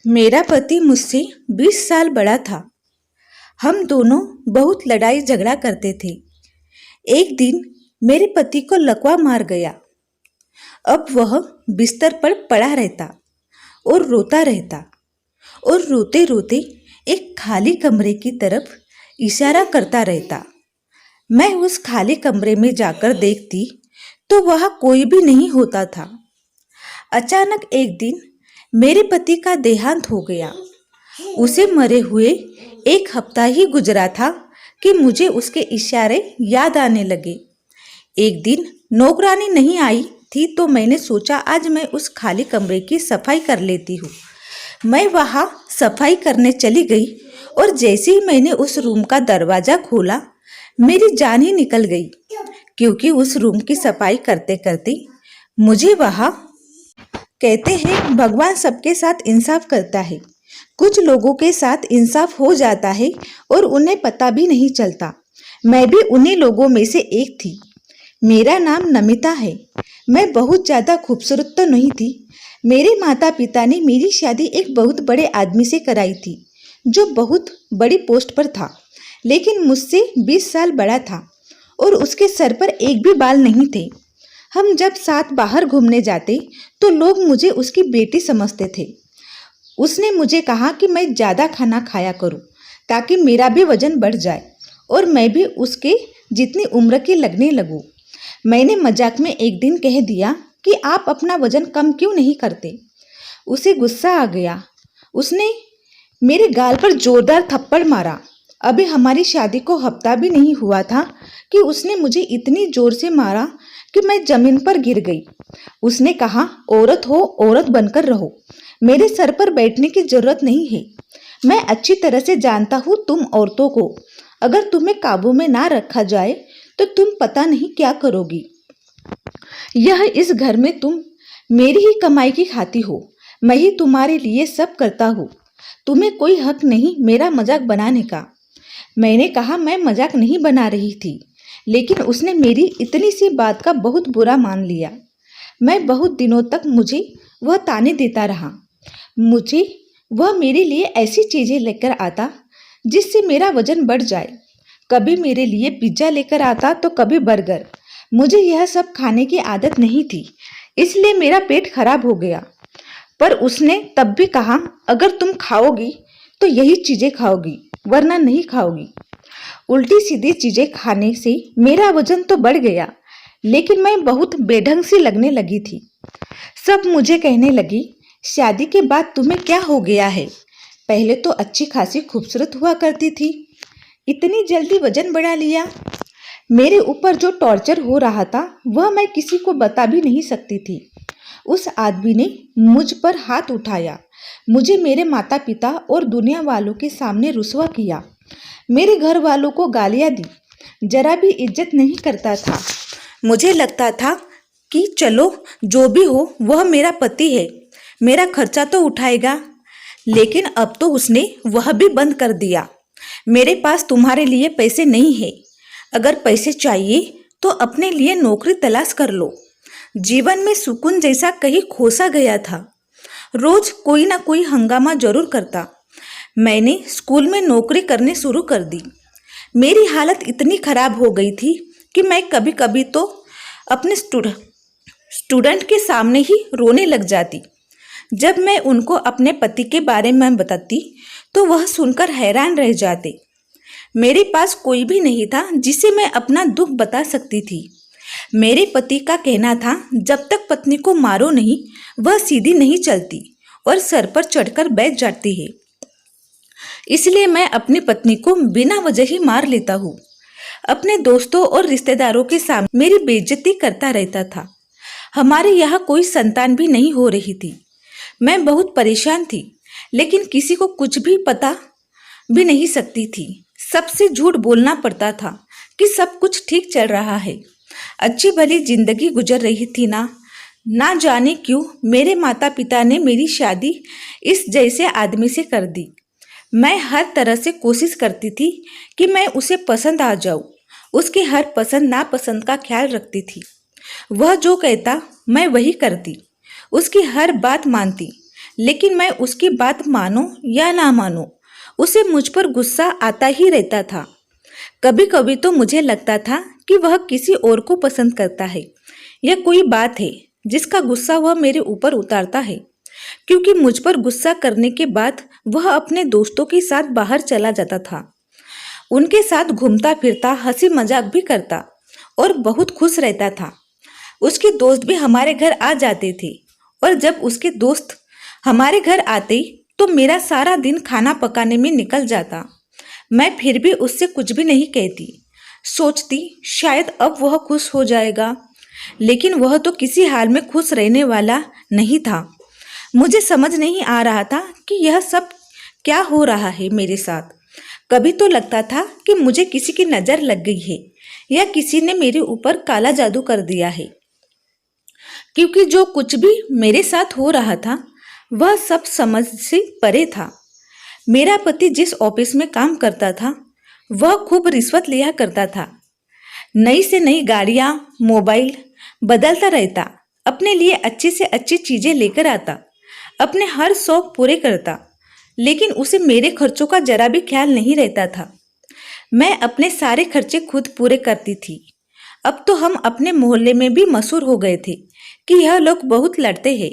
मेरा पति मुझसे 20 साल बड़ा था। हम दोनों बहुत लड़ाई झगड़ा करते थे। एक दिन मेरे पति को लकवा मार गया। अब वह बिस्तर पर पड़ा रहता और रोता रहता और रोते रोते एक खाली कमरे की तरफ इशारा करता रहता। मैं उस खाली कमरे में जाकर देखती तो वहाँ कोई भी नहीं होता था। अचानक एक दिन मेरे पति का देहांत हो गया। उसे मरे हुए 1 हफ्ता ही गुजरा था कि मुझे उसके इशारे याद आने लगे। एक दिन नौकरानी नहीं आई थी तो मैंने सोचा आज मैं उस खाली कमरे की सफाई कर लेती हूँ। मैं वहाँ सफाई करने चली गई और जैसे ही मैंने उस रूम का दरवाज़ा खोला मेरी जान ही निकल गई, क्योंकि उस रूम की सफाई करते करते मुझे वहाँ कहते हैं भगवान सबके साथ इंसाफ करता है। कुछ लोगों के साथ इंसाफ हो जाता है और उन्हें पता भी नहीं चलता। मैं भी उन्हीं लोगों में से एक थी। मेरा नाम नमिता है। मैं बहुत ज़्यादा खूबसूरत तो नहीं थी। मेरे माता पिता ने मेरी शादी एक बहुत बड़े आदमी से कराई थी जो बहुत बड़ी पोस्ट पर था, लेकिन मुझसे 20 साल बड़ा था और उसके सर पर एक भी बाल नहीं थे। हम जब साथ बाहर घूमने जाते तो लोग मुझे उसकी बेटी समझते थे। उसने मुझे कहा कि मैं ज़्यादा खाना खाया करूं ताकि मेरा भी वजन बढ़ जाए और मैं भी उसके जितनी उम्र की लगने लगूं। मैंने मजाक में एक दिन कह दिया कि आप अपना वजन कम क्यों नहीं करते। उसे गुस्सा आ गया। उसने मेरे गाल पर जोरदार थप्पड़ मारा। अभी हमारी शादी को हफ्ता भी नहीं हुआ था कि उसने मुझे इतनी जोर से मारा कि मैं जमीन पर गिर गई। उसने कहा, औरत हो औरत बनकर रहो, मेरे सर पर बैठने की जरूरत नहीं है। मैं अच्छी तरह से जानता हूँ तुम औरतों को अगर तुम्हें काबू में ना रखा जाए तो तुम पता नहीं क्या करोगी। यह इस घर में तुम मेरी ही कमाई की खाती हो। मैं ही तुम्हारे लिए सब करता हूँ। तुम्हें कोई हक नहीं मेरा मजाक बनाने का। मैंने कहा मैं मजाक नहीं बना रही थी, लेकिन उसने मेरी इतनी सी बात का बहुत बुरा मान लिया। मैं बहुत दिनों तक मुझे वह ताने देता रहा। मुझे वह मेरे लिए ऐसी चीज़ें लेकर आता जिससे मेरा वजन बढ़ जाए। कभी मेरे लिए पिज्ज़ा लेकर आता तो कभी बर्गर। मुझे यह सब खाने की आदत नहीं थी, इसलिए मेरा पेट खराब हो गया। पर उसने तब भी कहा अगर तुम खाओगी तो यही चीज़ें खाओगी, वरना नहीं खाओगी। उल्टी सीधी चीज़ें खाने से मेरा वजन तो बढ़ गया, लेकिन मैं बहुत बेढंग सी लगने लगी थी। सब मुझे कहने लगी, शादी के बाद तुम्हें क्या हो गया है? पहले तो अच्छी खासी खूबसूरत हुआ करती थी, इतनी जल्दी वजन बढ़ा लिया। मेरे ऊपर जो टॉर्चर हो रहा था वह मैं किसी को बता भी नहीं सकती थी। उस आदमी ने मुझ पर हाथ उठाया, मुझे मेरे माता पिता और दुनिया वालों के सामने रुसवा किया, मेरे घर वालों को गालियाँ दी, जरा भी इज्जत नहीं करता था। मुझे लगता था कि चलो जो भी हो वह मेरा पति है, मेरा खर्चा तो उठाएगा, लेकिन अब तो उसने वह भी बंद कर दिया। मेरे पास तुम्हारे लिए पैसे नहीं है, अगर पैसे चाहिए तो अपने लिए नौकरी तलाश कर लो। जीवन में सुकून जैसा कहीं खोसा गया था। रोज कोई ना कोई हंगामा जरूर करता। मैंने स्कूल में नौकरी करनी शुरू कर दी। मेरी हालत इतनी खराब हो गई थी कि मैं कभी कभी तो अपने स्टूडेंट के सामने ही रोने लग जाती। जब मैं उनको अपने पति के बारे में बताती तो वह सुनकर हैरान रह जाते। मेरे पास कोई भी नहीं था जिसे मैं अपना दुख बता सकती थी। मेरे पति का कहना था जब तक पत्नी को मारो नहीं वह सीधी नहीं चलती और सर पर चढ़कर बैठ जाती है। इसलिए मैं अपनी पत्नी को बिना वजह ही मार लेता हूँ। अपने दोस्तों और रिश्तेदारों के सामने मेरी बेइज्जती करता रहता था। हमारे यहाँ कोई संतान भी नहीं हो रही थी। मैं बहुत परेशान थी, लेकिन किसी को कुछ भी पता भी नहीं सकती थी। सबसे झूठ बोलना पड़ता था कि सब कुछ ठीक चल रहा है, अच्छी भली जिंदगी गुजर रही थी ना जाने क्यों मेरे माता पिता ने मेरी शादी इस जैसे आदमी से कर दी। मैं हर तरह से कोशिश करती थी कि मैं उसे पसंद आ जाऊं। उसके हर पसंद नापसंद का ख्याल रखती थी। वह जो कहता मैं वही करती, उसकी हर बात मानती, लेकिन मैं उसकी बात मानूं या ना मानूं, उसे मुझ पर गुस्सा आता ही रहता था। कभी कभी तो मुझे लगता था कि वह किसी और को पसंद करता है या कोई बात है जिसका गुस्सा वह मेरे ऊपर उतारता है, क्योंकि मुझ पर गुस्सा करने के बाद वह अपने दोस्तों के साथ बाहर चला जाता था। उनके साथ घूमता फिरता, हंसी मजाक भी करता और बहुत खुश रहता था। उसके दोस्त भी हमारे घर आ जाते थे और जब उसके दोस्त हमारे घर आते तो मेरा सारा दिन खाना पकाने में निकल जाता। मैं फिर भी उससे कुछ भी नहीं कहती, सोचती शायद अब वह खुश हो जाएगा, लेकिन वह तो किसी हाल में खुश रहने वाला नहीं था। मुझे समझ नहीं आ रहा था कि यह सब क्या हो रहा है मेरे साथ। कभी तो लगता था कि मुझे किसी की नज़र लग गई है या किसी ने मेरे ऊपर काला जादू कर दिया है, क्योंकि जो कुछ भी मेरे साथ हो रहा था वह सब समझ से परे था। मेरा पति जिस ऑफिस में काम करता था वह खूब रिश्वत लिया करता था। नई से नई गाड़ियाँ, मोबाइल बदलता रहता, अपने लिए अच्छी से अच्छी चीज़ें लेकर आता, अपने हर शौक पूरे करता, लेकिन उसे मेरे खर्चों का जरा भी ख्याल नहीं रहता था। मैं अपने सारे खर्चे खुद पूरे करती थी। अब तो हम अपने मोहल्ले में भी मशहूर हो गए थे कि यह लोग बहुत लड़ते हैं।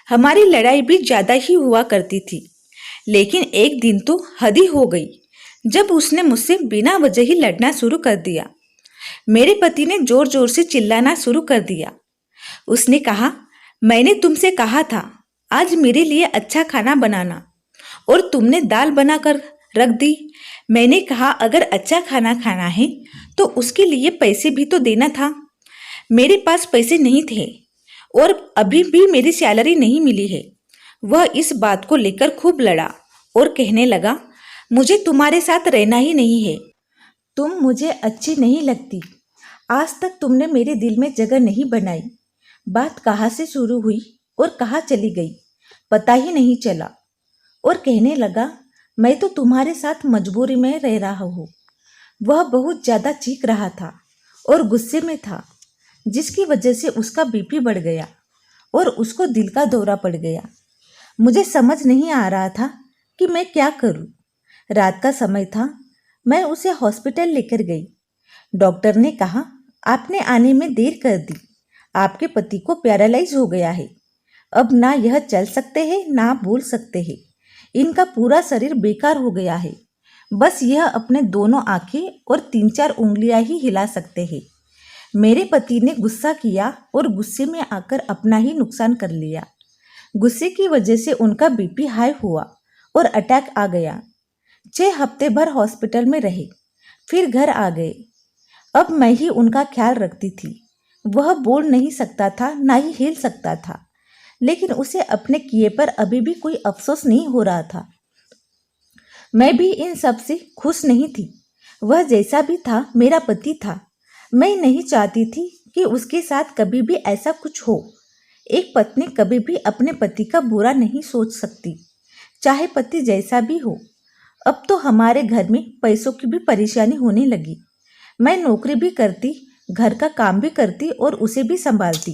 हमारी लड़ाई भी ज़्यादा ही हुआ करती थी, लेकिन एक दिन तो हद ही हो गई जब उसने मुझसे बिना वजह ही लड़ना शुरू कर दिया। मेरे पति ने जोर जोर से चिल्लाना शुरू कर दिया। उसने कहा, मैंने तुमसे कहा था आज मेरे लिए अच्छा खाना बनाना और तुमने दाल बनाकर रख दी। मैंने कहा अगर अच्छा खाना खाना है तो उसके लिए पैसे भी तो देना था। मेरे पास पैसे नहीं थे और अभी भी मेरी सैलरी नहीं मिली है। वह इस बात को लेकर खूब लड़ा और कहने लगा, मुझे तुम्हारे साथ रहना ही नहीं है, तुम मुझे अच्छी नहीं लगती, आज तक तुमने मेरे दिल में जगह नहीं बनाई। बात कहाँ से शुरू हुई और कहाँ चली गई पता ही नहीं चला। और कहने लगा, मैं तो तुम्हारे साथ मजबूरी में रह रहा हूँ। वह बहुत ज़्यादा चीख रहा था और गुस्से में था, जिसकी वजह से उसका बीपी बढ़ गया और उसको दिल का दौरा पड़ गया। मुझे समझ नहीं आ रहा था कि मैं क्या करूं। रात का समय था, मैं उसे हॉस्पिटल लेकर गई। डॉक्टर ने कहा, आपने आने में देर कर दी, आपके पति को पैरालाइज हो गया है। अब ना यह चल सकते हैं ना बोल सकते हैं, इनका पूरा शरीर बेकार हो गया है। बस यह अपने दोनों आंखें और 3-4 उंगलियां ही हिला सकते हैं। मेरे पति ने गुस्सा किया और गुस्से में आकर अपना ही नुकसान कर लिया। गुस्से की वजह से उनका बीपी हाई हुआ और अटैक आ गया। 6 हफ्ते भर हॉस्पिटल में रहे, फिर घर आ गए। अब मैं ही उनका ख्याल रखती थी। वह बोल नहीं सकता था, ना ही हिल सकता था, लेकिन उसे अपने किए पर अभी भी कोई अफसोस नहीं हो रहा था। मैं भी इन सब से खुश नहीं थी। वह जैसा भी था मेरा पति था। मैं नहीं चाहती थी कि उसके साथ कभी भी ऐसा कुछ हो। एक पत्नी कभी भी अपने पति का बुरा नहीं सोच सकती, चाहे पति जैसा भी हो। अब तो हमारे घर में पैसों की भी परेशानी होने लगी। मैं नौकरी भी करती, घर का काम भी करती और उसे भी संभालती।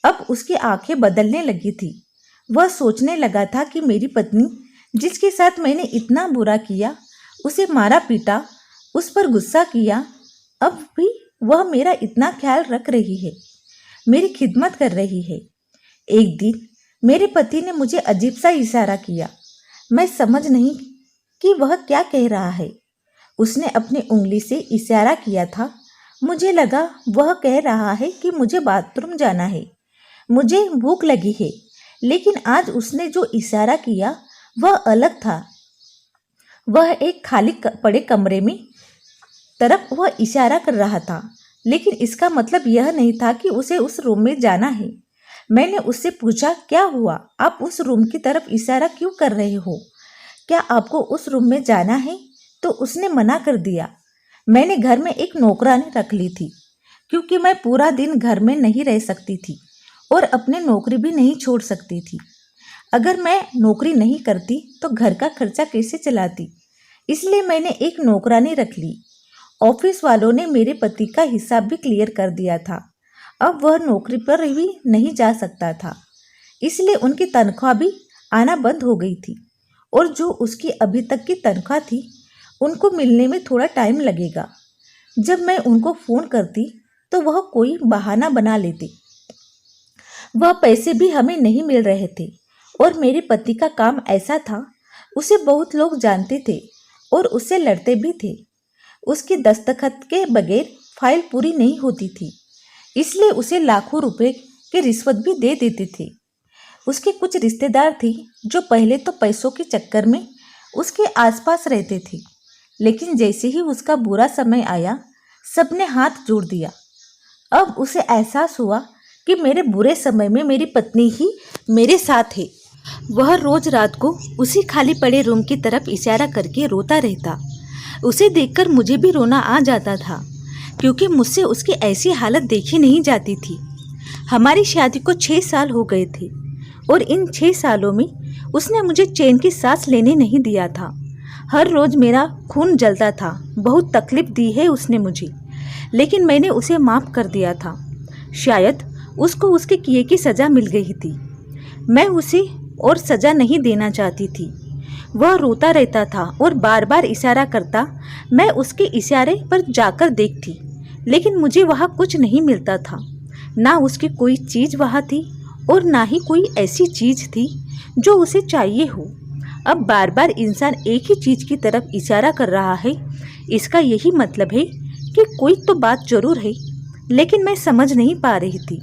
अब उसकी आंखें बदलने लगी थी। वह सोचने लगा था कि मेरी पत्नी, जिसके साथ मैंने इतना बुरा किया, उसे मारा पीटा, उस पर गुस्सा किया, अब भी वह मेरा इतना ख्याल रख रही है, मेरी खिदमत कर रही है। एक दिन मेरे पति ने मुझे अजीब सा इशारा किया। मैं समझ नहीं कि वह क्या कह रहा है। उसने अपनी उंगली से इशारा किया था। मुझे लगा वह कह रहा है कि मुझे बाथरूम जाना है, मुझे भूख लगी है। लेकिन आज उसने जो इशारा किया वह अलग था। वह एक खाली पड़े कमरे में तरफ वह इशारा कर रहा था, लेकिन इसका मतलब यह नहीं था कि उसे उस रूम में जाना है। मैंने उससे पूछा, क्या हुआ, आप उस रूम की तरफ इशारा क्यों कर रहे हो? क्या आपको उस रूम में जाना है? तो उसने मना कर दिया। मैंने घर में एक नौकरानी रख ली थी, क्योंकि मैं पूरा दिन घर में नहीं रह सकती थी और अपनी नौकरी भी नहीं छोड़ सकती थी। अगर मैं नौकरी नहीं करती तो घर का खर्चा कैसे चलाती? इसलिए मैंने एक नौकरानी रख ली। ऑफिस वालों ने मेरे पति का हिसाब भी क्लियर कर दिया था। अब वह नौकरी पर भी नहीं जा सकता था, इसलिए उनकी तनख्वाह भी आना बंद हो गई थी और जो उसकी अभी तक की तनख्वाह थी उनको मिलने में थोड़ा टाइम लगेगा। जब मैं उनको फ़ोन करती तो वह कोई बहाना बना लेते। वह पैसे भी हमें नहीं मिल रहे थे और मेरे पति का काम ऐसा था, उसे बहुत लोग जानते थे और उससे लड़ते भी थे। उसके दस्तखत के बगैर फाइल पूरी नहीं होती थी, इसलिए उसे लाखों रुपए की रिश्वत भी दे देते थे। उसके कुछ रिश्तेदार थे जो पहले तो पैसों के चक्कर में उसके आसपास रहते थे, लेकिन जैसे ही उसका बुरा समय आया सबने हाथ जोड़ दिया। अब उसे एहसास हुआ कि मेरे बुरे समय में मेरी पत्नी ही मेरे साथ है। वह रोज रात को उसी खाली पड़े रूम की तरफ इशारा करके रोता रहता। उसे देखकर मुझे भी रोना आ जाता था, क्योंकि मुझसे उसकी ऐसी हालत देखी नहीं जाती थी। हमारी शादी को 6 साल हो गए थे और इन 6 सालों में उसने मुझे चैन की सांस लेने नहीं दिया था। हर रोज मेरा खून जलता था। बहुत तकलीफ दी है उसने मुझे, लेकिन मैंने उसे माफ़ कर दिया था। शायद उसको उसके किए की सज़ा मिल गई थी। मैं उसे और सज़ा नहीं देना चाहती थी। वह रोता रहता था और बार बार इशारा करता। मैं उसके इशारे पर जाकर देखती, लेकिन मुझे वहाँ कुछ नहीं मिलता था। ना उसकी कोई चीज़ वहाँ थी और ना ही कोई ऐसी चीज़ थी जो उसे चाहिए हो। अब बार बार इंसान एक ही चीज़ की तरफ इशारा कर रहा है, इसका यही मतलब है कि कोई तो बात जरूर है, लेकिन मैं समझ नहीं पा रही थी।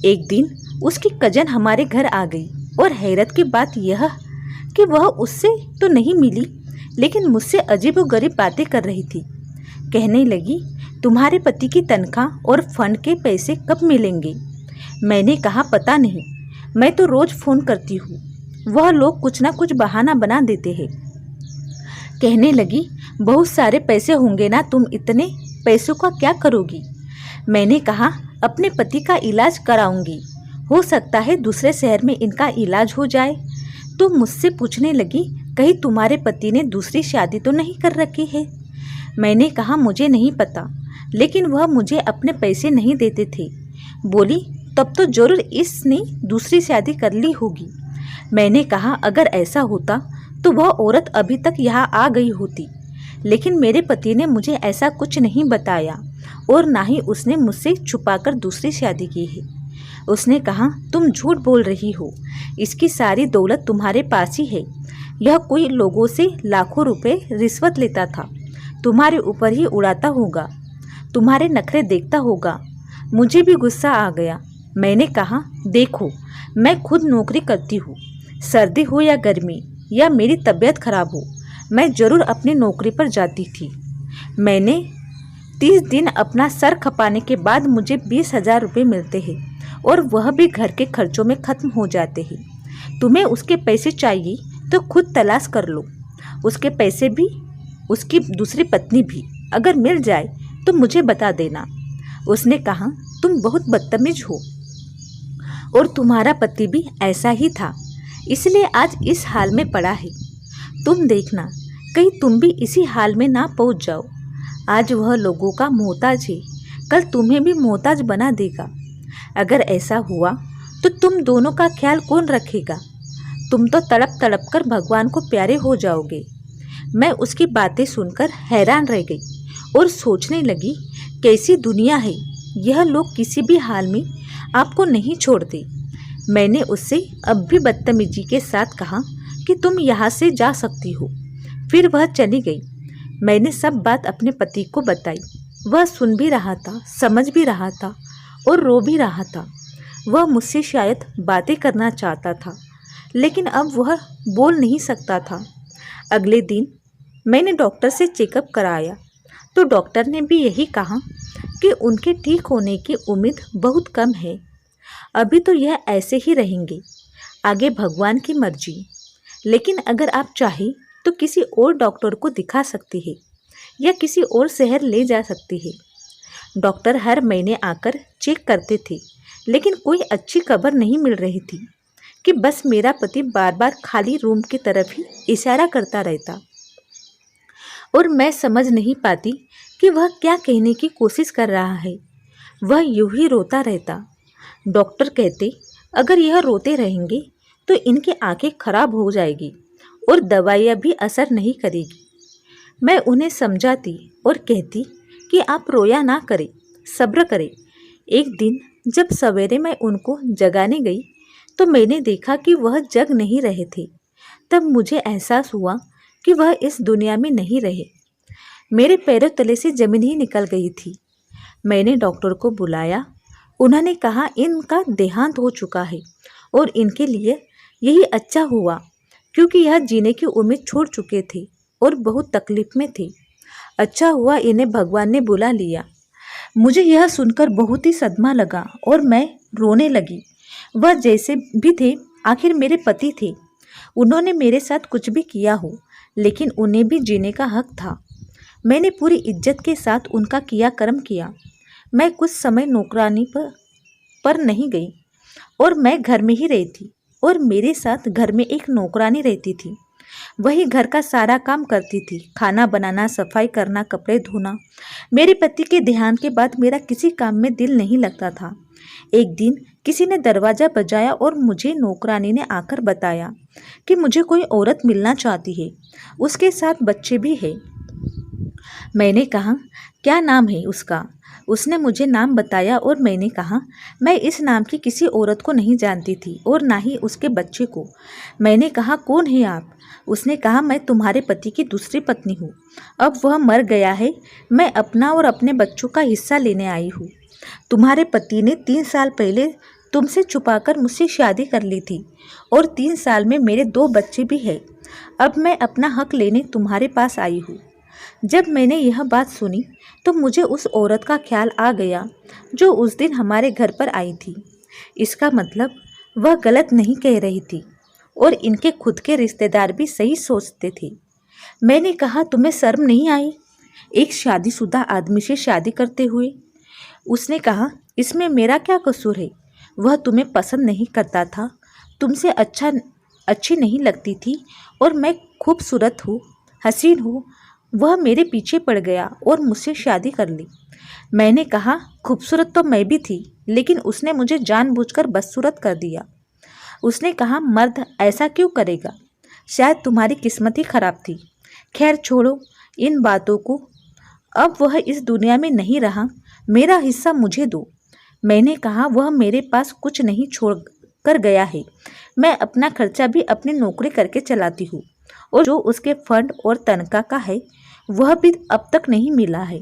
एक दिन उसकी कजन हमारे घर आ गई और हैरत की बात यह कि वह उससे तो नहीं मिली, लेकिन मुझसे अजीबोगरीब बातें कर रही थी। कहने लगी, तुम्हारे पति की तनख्वाह और फंड के पैसे कब मिलेंगे? मैंने कहा, पता नहीं, मैं तो रोज़ फ़ोन करती हूँ, वह लोग कुछ ना कुछ बहाना बना देते हैं। कहने लगी, बहुत सारे पैसे होंगे ना, तुम इतने पैसों का क्या करोगी? मैंने कहा, अपने पति का इलाज कराऊंगी, हो सकता है दूसरे शहर में इनका इलाज हो जाए। तो मुझसे पूछने लगी, कहीं तुम्हारे पति ने दूसरी शादी तो नहीं कर रखी है? मैंने कहा, मुझे नहीं पता, लेकिन वह मुझे अपने पैसे नहीं देते थे। बोली, तब तो जरूर इसने दूसरी शादी कर ली होगी। मैंने कहा, अगर ऐसा होता तो वह औरत अभी तक यहाँ आ गई होती, लेकिन मेरे पति ने मुझे ऐसा कुछ नहीं बताया और ना ही उसने मुझसे छुपाकर दूसरी शादी की है। उसने कहा, तुम झूठ बोल रही हो, इसकी सारी दौलत तुम्हारे पास ही है। यह कोई लोगों से लाखों रुपए रिश्वत लेता था, तुम्हारे ऊपर ही उड़ाता होगा, तुम्हारे नखरे देखता होगा। मुझे भी गुस्सा आ गया। मैंने कहा, देखो, मैं खुद नौकरी करती हूँ, सर्दी हो या गर्मी या मेरी तबीयत खराब हो, मैं ज़रूर अपनी नौकरी पर जाती थी। मैंने 30 दिन अपना सर खपाने के बाद मुझे 20,000 रुपये मिलते हैं और वह भी घर के खर्चों में ख़त्म हो जाते हैं। तुम्हें उसके पैसे चाहिए तो खुद तलाश कर लो, उसके पैसे भी, उसकी दूसरी पत्नी भी, अगर मिल जाए तो मुझे बता देना। उसने कहा, तुम बहुत बदतमीज हो और तुम्हारा पति भी ऐसा ही था, इसलिए आज इस हाल में पड़ा है। तुम देखना, कहीं तुम भी इसी हाल में ना पहुंच जाओ। आज वह लोगों का मोहताज है, कल तुम्हें भी मोहताज बना देगा। अगर ऐसा हुआ तो तुम दोनों का ख्याल कौन रखेगा? तुम तो तड़प तड़प कर भगवान को प्यारे हो जाओगे। मैं उसकी बातें सुनकर हैरान रह गई और सोचने लगी, कैसी दुनिया है, यह लोग किसी भी हाल में आपको नहीं छोड़ते। मैंने उससे अब भी बदतमीजी के साथ कहा कि तुम यहाँ से जा सकती हो। फिर वह चली गई। मैंने सब बात अपने पति को बताई। वह सुन भी रहा था, समझ भी रहा था और रो भी रहा था। वह मुझसे शायद बातें करना चाहता था, लेकिन अब वह बोल नहीं सकता था। अगले दिन मैंने डॉक्टर से चेकअप कराया तो डॉक्टर ने भी यही कहा कि उनके ठीक होने की उम्मीद बहुत कम है। अभी तो यह ऐसे ही रहेंगे, आगे भगवान की मर्जी। लेकिन अगर आप चाहें तो किसी और डॉक्टर को दिखा सकती है या किसी और शहर ले जा सकती है। डॉक्टर हर महीने आकर चेक करते थे, लेकिन कोई अच्छी खबर नहीं मिल रही थी कि बस मेरा पति बार बार खाली रूम की तरफ ही इशारा करता रहता और मैं समझ नहीं पाती कि वह क्या कहने की कोशिश कर रहा है। वह यूं ही रोता रहता। डॉक्टर कहते, अगर यह रोते रहेंगे तो इनकी आंखें खराब हो जाएगी और दवाइयाँ भी असर नहीं करेगी। मैं उन्हें समझाती और कहती कि आप रोया ना करें, सब्र करें। एक दिन जब सवेरे मैं उनको जगाने गई तो मैंने देखा कि वह जग नहीं रहे थे। तब मुझे एहसास हुआ कि वह इस दुनिया में नहीं रहे। मेरे पैरों तले से जमीन ही निकल गई थी। मैंने डॉक्टर को बुलाया। उन्होंने कहा इनका देहांत हो चुका है और इनके लिए यही अच्छा हुआ, क्योंकि यह जीने की उम्मीद छोड़ चुके थे और बहुत तकलीफ में थे। अच्छा हुआ इन्हें भगवान ने बुला लिया। मुझे यह सुनकर बहुत ही सदमा लगा और मैं रोने लगी। वह जैसे भी थे आखिर मेरे पति थे। उन्होंने मेरे साथ कुछ भी किया हो, लेकिन उन्हें भी जीने का हक था। मैंने पूरी इज्जत के साथ उनका क्रियाकर्म किया। मैं कुछ समय नौकरानी पर नहीं गई और मैं घर में ही रहती और मेरे साथ घर में एक नौकरानी रहती थी। वही घर का सारा काम करती थी, खाना बनाना, सफाई करना, कपड़े धोना। मेरे पति के देहांत के बाद मेरा किसी काम में दिल नहीं लगता था। एक दिन किसी ने दरवाज़ा बजाया और मुझे नौकरानी ने आकर बताया कि मुझे कोई औरत मिलना चाहती है, उसके साथ बच्चे भी है। मैंने कहा क्या नाम है उसका? उसने मुझे नाम बताया और मैंने कहा मैं इस नाम की किसी औरत को नहीं जानती थी और ना ही उसके बच्चे को। मैंने कहा कौन है आप? उसने कहा मैं तुम्हारे पति की दूसरी पत्नी हूँ। अब वह मर गया है। मैं अपना और अपने बच्चों का हिस्सा लेने आई हूँ। तुम्हारे पति ने 3 साल पहले तुमसे छुपाकर मुझसे शादी कर ली थी और 3 साल में मेरे 2 बच्चे भी हैं। अब मैं अपना हक लेने तुम्हारे पास आई हूँ। जब मैंने यह बात सुनी तो मुझे उस औरत का ख्याल आ गया जो उस दिन हमारे घर पर आई थी। इसका मतलब वह गलत नहीं कह रही थी और इनके खुद के रिश्तेदार भी सही सोचते थे। मैंने कहा तुम्हें शर्म नहीं आई एक शादीशुदा आदमी से शादी करते हुए? उसने कहा इसमें मेरा क्या कसूर है? वह तुम्हें पसंद नहीं करता था, तुमसे अच्छी नहीं लगती थी और मैं खूबसूरत हूँ, हसीन हूँ। वह मेरे पीछे पड़ गया और मुझसे शादी कर ली। मैंने कहा खूबसूरत तो मैं भी थी, लेकिन उसने मुझे जानबूझकर बदसूरत कर दिया। उसने कहा मर्द ऐसा क्यों करेगा? शायद तुम्हारी किस्मत ही खराब थी। खैर छोड़ो इन बातों को। अब वह इस दुनिया में नहीं रहा, मेरा हिस्सा मुझे दो। मैंने कहा वह मेरे पास कुछ नहीं छोड़ कर गया है। मैं अपना खर्चा भी अपनी नौकरी करके चलाती हूँ और जो उसके फंड और तनख्वाह का है वह भी अब तक नहीं मिला है।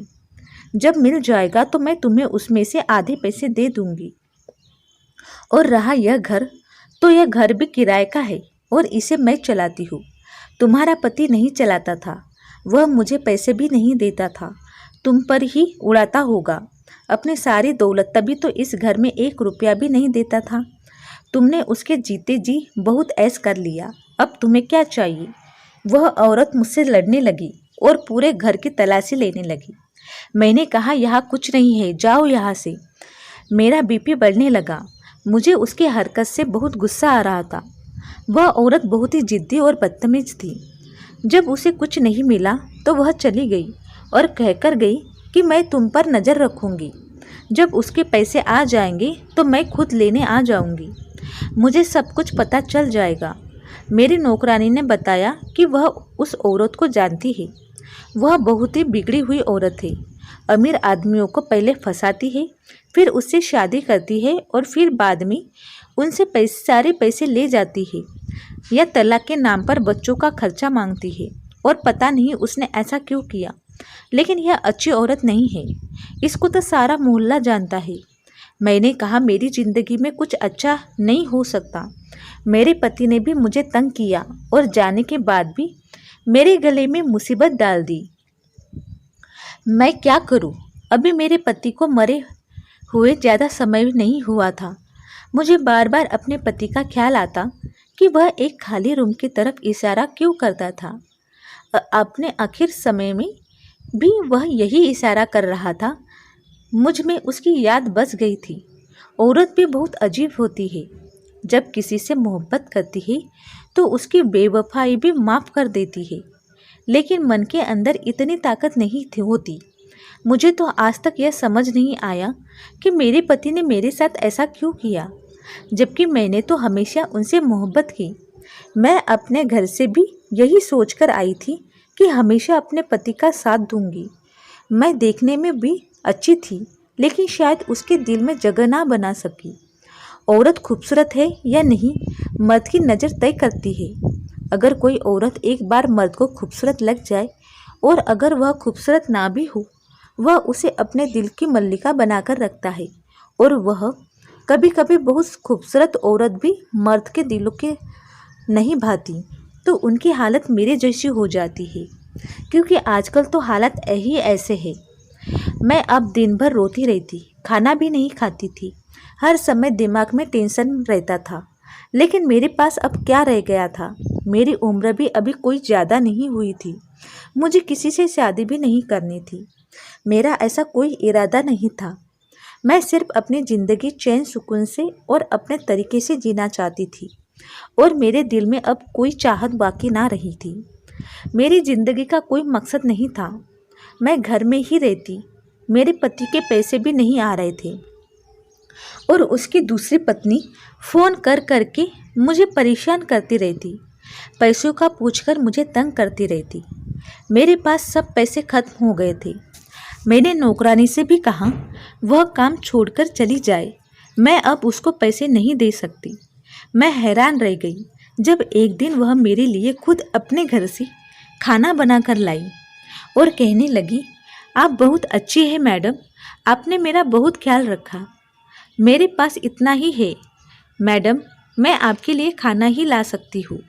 जब मिल जाएगा तो मैं तुम्हें उसमें से आधे पैसे दे दूंगी। और रहा यह घर, तो यह घर भी किराए का है और इसे मैं चलाती हूँ। तुम्हारा पति नहीं चलाता था, वह मुझे पैसे भी नहीं देता था, तुम पर ही उड़ाता होगा अपनी सारी दौलत, तभी तो इस घर में 1 रुपया भी नहीं देता था। तुमने उसके जीते जी बहुत ऐश कर लिया, अब तुम्हें क्या चाहिए? वह औरत मुझसे लड़ने लगी और पूरे घर की तलाशी लेने लगी। मैंने कहा यहाँ कुछ नहीं है, जाओ यहाँ से। मेरा बीपी बढ़ने लगा। मुझे उसकी हरकत से बहुत गुस्सा आ रहा था। वह औरत बहुत ही जिद्दी और बदतमीज थी। जब उसे कुछ नहीं मिला तो वह चली गई और कहकर गई कि मैं तुम पर नज़र रखूँगी। जब उसके पैसे आ जाएंगे तो मैं खुद लेने आ जाऊँगी। मुझे सब कुछ पता चल जाएगा। मेरी नौकरानी ने बताया कि वह उस औरत को जानती है। वह बहुत ही बिगड़ी हुई औरत है। अमीर आदमियों को पहले फंसाती है, फिर उससे शादी करती है और फिर बाद में उनसे सारे पैसे ले जाती है या तलाक के नाम पर बच्चों का खर्चा मांगती है। और पता नहीं उसने ऐसा क्यों किया, लेकिन यह अच्छी औरत नहीं है। इसको तो सारा मोहल्ला जानता है। मैंने कहा मेरी ज़िंदगी में कुछ अच्छा नहीं हो सकता। मेरे पति ने भी मुझे तंग किया और जाने के बाद भी मेरे गले में मुसीबत डाल दी। मैं क्या करूं? अभी मेरे पति को मरे हुए ज़्यादा समय नहीं हुआ था। मुझे बार बार अपने पति का ख्याल आता कि वह एक खाली रूम की तरफ इशारा क्यों करता था। अपने आखिर समय में भी वह यही इशारा कर रहा था। मुझ में उसकी याद बस गई थी। औरत भी बहुत अजीब होती है। जब किसी से मोहब्बत करती है तो उसकी बेवफाई भी माफ़ कर देती है, लेकिन मन के अंदर इतनी ताकत नहीं होती। मुझे तो आज तक यह समझ नहीं आया कि मेरे पति ने मेरे साथ ऐसा क्यों किया। जबकि मैंने तो हमेशा उनसे मोहब्बत की। मैं अपने घर से भी यही सोचकर आई थी कि हमेशा अपने पति का साथ दूंगी। मैं देखने में भी अच्छी थी, लेकिन शायद उसके दिल में जगह ना बना सकी। औरत खूबसूरत है या नहीं, मर्द की नज़र तय करती है। अगर कोई औरत एक बार मर्द को खूबसूरत लग जाए और अगर वह खूबसूरत ना भी हो, वह उसे अपने दिल की मल्लिका बनाकर रखता है। और वह कभी कभी बहुत खूबसूरत औरत भी मर्द के दिलों के नहीं भाती, तो उनकी हालत मेरे जैसी हो जाती है। क्योंकि आजकल तो हालत ही ऐसे है। मैं अब दिन भर रोती रहती, खाना भी नहीं खाती थी। हर समय दिमाग में टेंशन रहता था। लेकिन मेरे पास अब क्या रह गया था? मेरी उम्र भी अभी कोई ज़्यादा नहीं हुई थी। मुझे किसी से शादी भी नहीं करनी थी। मेरा ऐसा कोई इरादा नहीं था। मैं सिर्फ अपनी ज़िंदगी चैन सुकून से और अपने तरीके से जीना चाहती थी। और मेरे दिल में अब कोई चाहत बाकी ना रही थी। मेरी ज़िंदगी का कोई मकसद नहीं था। मैं घर में ही रहती। मेरे पति के पैसे भी नहीं आ रहे थे और उसकी दूसरी पत्नी फ़ोन कर कर के मुझे परेशान करती रहती। पैसों का पूछकर मुझे तंग करती रहती। मेरे पास सब पैसे खत्म हो गए थे। मैंने नौकरानी से भी कहा वह काम छोड़कर चली जाए, मैं अब उसको पैसे नहीं दे सकती। मैं हैरान रह गई जब एक दिन वह मेरे लिए खुद अपने घर से खाना बनाकर लाई और कहने लगी, आप बहुत अच्छी हैं मैडम, आपने मेरा बहुत ख्याल रखा। मेरे पास इतना ही है मैडम, मैं आपके लिए खाना ही ला सकती हूँ।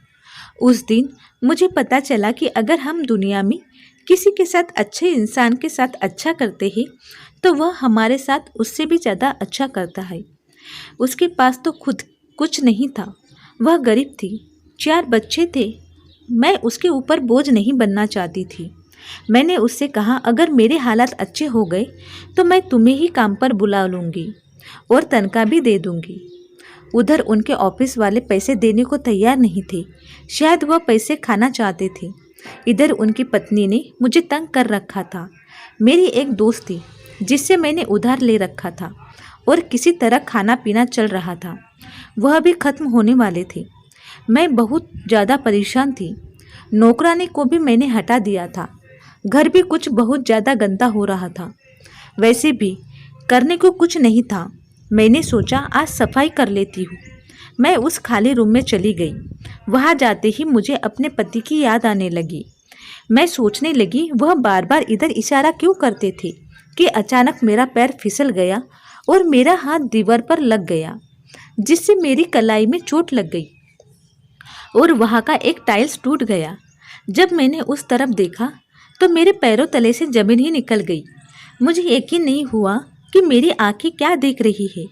उस दिन मुझे पता चला कि अगर हम दुनिया में किसी के साथ अच्छे इंसान के साथ अच्छा करते हैं तो वह हमारे साथ उससे भी ज़्यादा अच्छा करता है। उसके पास तो खुद कुछ नहीं था, वह गरीब थी, 4 बच्चे थे। मैं उसके ऊपर बोझ नहीं बनना चाहती थी। मैंने उससे कहा अगर मेरे हालात अच्छे हो गए तो मैं तुम्हें ही काम पर बुला लूँगी और तनख्वाह भी दे दूँगी। उधर उनके ऑफिस वाले पैसे देने को तैयार नहीं थे, शायद वह पैसे खाना चाहते थे। इधर उनकी पत्नी ने मुझे तंग कर रखा था। मेरी एक दोस्त थी जिससे मैंने उधार ले रखा था और किसी तरह खाना पीना चल रहा था, वह भी खत्म होने वाले थे। मैं बहुत ज़्यादा परेशान थी। नौकरानी को भी मैंने हटा दिया था। घर भी कुछ बहुत ज़्यादा गंदा हो रहा था। वैसे भी करने को कुछ नहीं था। मैंने सोचा आज सफाई कर लेती हूँ। मैं उस खाली रूम में चली गई। वहाँ जाते ही मुझे अपने पति की याद आने लगी। मैं सोचने लगी वह बार बार इधर इशारा क्यों करते थे कि अचानक मेरा पैर फिसल गया और मेरा हाथ दीवार पर लग गया, जिससे मेरी कलाई में चोट लग गई और वहाँ का एक टाइल्स टूट गया। जब मैंने उस तरफ देखा तो मेरे पैरों तले से जमीन ही निकल गई। मुझे यकीन नहीं हुआ कि मेरी आंखें क्या देख रही है।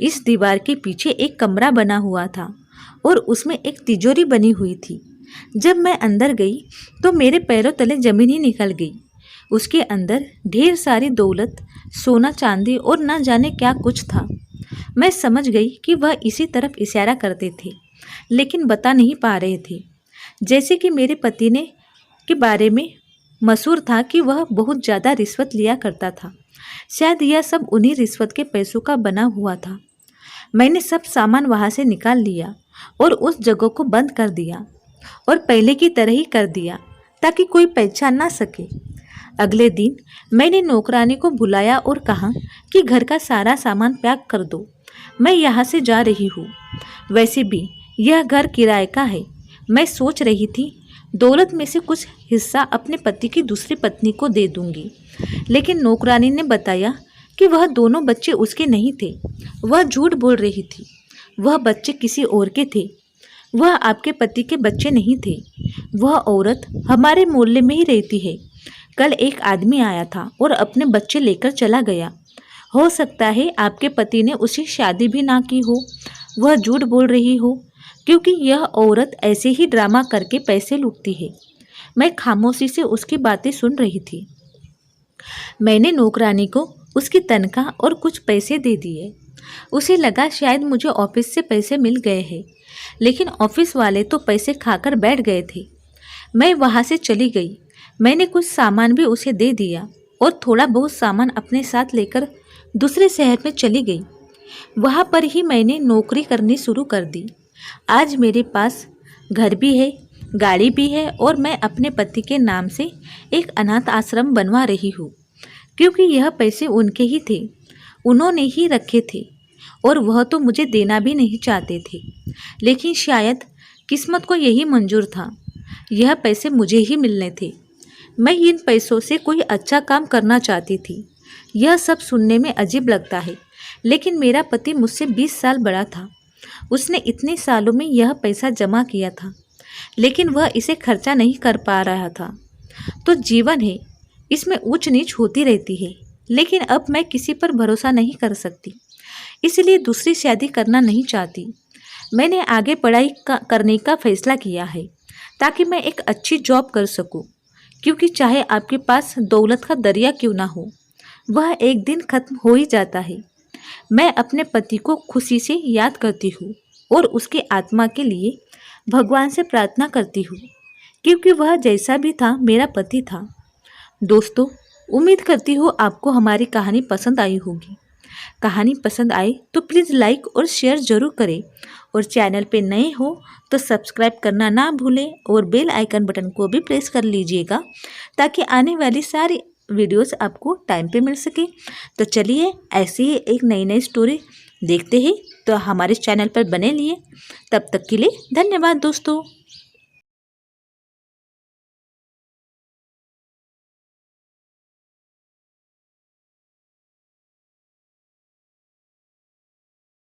इस दीवार के पीछे एक कमरा बना हुआ था और उसमें एक तिजोरी बनी हुई थी। जब मैं अंदर गई तो मेरे पैरों तले जमीन ही निकल गई। उसके अंदर ढेर सारी दौलत, सोना चांदी और न जाने क्या कुछ था। मैं समझ गई कि वह इसी तरफ इशारा करते थे, लेकिन बता नहीं पा रहे थे। जैसे कि मेरे पति ने के बारे में मशहूर था कि वह बहुत ज़्यादा रिश्वत लिया करता था। शायद यह सब उन्हीं रिश्वत के पैसों का बना हुआ था। मैंने सब सामान वहाँ से निकाल लिया और उस जगह को बंद कर दिया और पहले की तरह ही कर दिया ताकि कोई पहचान ना सके। अगले दिन मैंने नौकरानी को बुलाया और कहा कि घर का सारा सामान पैक कर दो, मैं यहाँ से जा रही हूँ। वैसे भी यह घर किराए का है। मैं सोच रही थी दौलत में से कुछ हिस्सा अपने पति की दूसरी पत्नी को दे दूंगी, लेकिन नौकरानी ने बताया कि वह दोनों बच्चे उसके नहीं थे। वह झूठ बोल रही थी। वह बच्चे किसी और के थे। वह आपके पति के बच्चे नहीं थे। वह औरत हमारे मोहल्ले में ही रहती है। कल एक आदमी आया था और अपने बच्चे लेकर चला गया। हो सकता है आपके पति ने उससे शादी भी ना की हो। वह झूठ बोल रही हो, क्योंकि यह औरत ऐसे ही ड्रामा करके पैसे लूटती है। मैं खामोशी से उसकी बातें सुन रही थी। मैंने नौकरानी को उसकी तनख्वाह और कुछ पैसे दे दिए। उसे लगा शायद मुझे ऑफिस से पैसे मिल गए हैं, लेकिन ऑफिस वाले तो पैसे खाकर बैठ गए थे। मैं वहाँ से चली गई। मैंने कुछ सामान भी उसे दे दिया और थोड़ा बहुत सामान अपने साथ लेकर दूसरे शहर में चली गई। वहाँ पर ही मैंने नौकरी करनी शुरू कर दी। आज मेरे पास घर भी है, गाड़ी भी है और मैं अपने पति के नाम से एक अनाथ आश्रम बनवा रही हूँ, क्योंकि यह पैसे उनके ही थे, उन्होंने ही रखे थे और वह तो मुझे देना भी नहीं चाहते थे। लेकिन शायद किस्मत को यही मंजूर था, यह पैसे मुझे ही मिलने थे। मैं इन पैसों से कोई अच्छा काम करना चाहती थी। यह सब सुनने में अजीब लगता है, लेकिन मेरा पति मुझसे 20 साल बड़ा था। उसने इतने सालों में यह पैसा जमा किया था, लेकिन वह इसे खर्चा नहीं कर पा रहा था। तो जीवन है, इसमें ऊंच नीच होती रहती है, लेकिन अब मैं किसी पर भरोसा नहीं कर सकती, इसलिए दूसरी शादी करना नहीं चाहती। मैंने आगे पढ़ाई करने का फैसला किया है, ताकि मैं एक अच्छी जॉब कर सकूं, क्योंकि चाहे आपके पास दौलत का दरिया क्यों ना हो, वह एक दिन खत्म हो ही जाता है। मैं अपने पति को खुशी से याद करती हूँ और उसकी आत्मा के लिए भगवान से प्रार्थना करती हूँ, क्योंकि वह जैसा भी था मेरा पति था। दोस्तों, उम्मीद करती हूँ आपको हमारी कहानी पसंद आई होगी। कहानी पसंद आए तो प्लीज़ लाइक और शेयर ज़रूर करें, और चैनल पे नए हो तो सब्सक्राइब करना ना भूलें और बेल आइकन बटन को भी प्रेस कर लीजिएगा, ताकि आने वाली सारी वीडियोस आपको टाइम पे मिल सके। तो चलिए ऐसे ही एक नई स्टोरी देखते हैं, तो हमारे चैनल पर बने लिए। तब तक के लिए धन्यवाद दोस्तों।